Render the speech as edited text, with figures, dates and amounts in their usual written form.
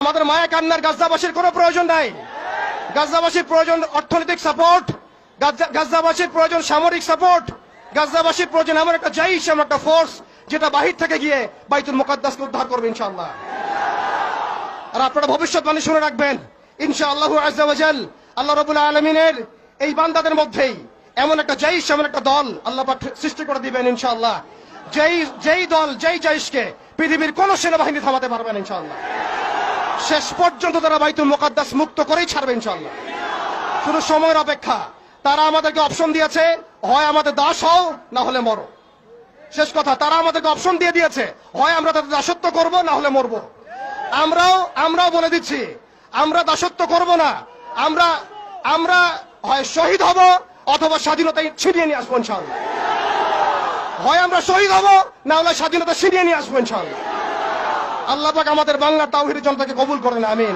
আমাদের মায়া কান্নার গাজাবাসীর কোনো প্রয়োজন নাই। গাজাবাসীর প্রয়োজন অর্থনৈতিক সাপোর্ট, গাজাবাসীর প্রয়োজন সামরিক সাপোর্ট, গাজাবাসীর প্রয়োজন এমন একটা জাইশ, এমন একটা ফোর্স যেটা বাহির থেকে গিয়ে বাইতুল মুকাদ্দাসকে উদ্ধার করবে ইনশাআল্লাহ। আর আপনারা ভবিষ্যৎবাণী শুনে রাখবেন, ইনশাআল্লাহ আযজা ওয়া জাল আল্লাহ রাব্বুল আলামিনের এই বান্দাদের মধ্যেই এমন একটা জাইশ, এমন একটা দল আল্লাহ পাক সৃষ্টি করে দিবেন ইনশাআল্লাহ। যেই দল, যেই জাইশকে পৃথিবীর কোন সেনাবাহিনী থামাতে পারবে না ইনশাআল্লাহ। শেষ পর্যন্ত তারা বাইতুল মুকাদ্দাস মুক্ত করেই ছাড়বে ইনশাআল্লাহ। শুধু সময়ের অপেক্ষা। তারা আমাদেরকে অপশন দিয়েছে, হয় আমাদের দাস হও না হলে মরো। শেষ কথা, তারা আমাদেরকে অপশন দিয়ে দিয়েছে, হয় আমরা তাদের দাসত্ব করব না হলে মরবো। আমরাও বলে দিচ্ছি, আমরা দাসত্ব করব না। আমরা হয় শহীদ হব অথবা স্বাধীনতা ছিনিয়ে নিয়ে আসবো ইনশাআল্লাহ। হয় আমরা শহীদ হব না হলে স্বাধীনতা ছিনিয়ে নিয়ে আসবো ইনশাআল্লাহ। আল্লাহ পাক আমাদের বাংলার তাওহীদের জনতাকে কবুল করেন, আমিন।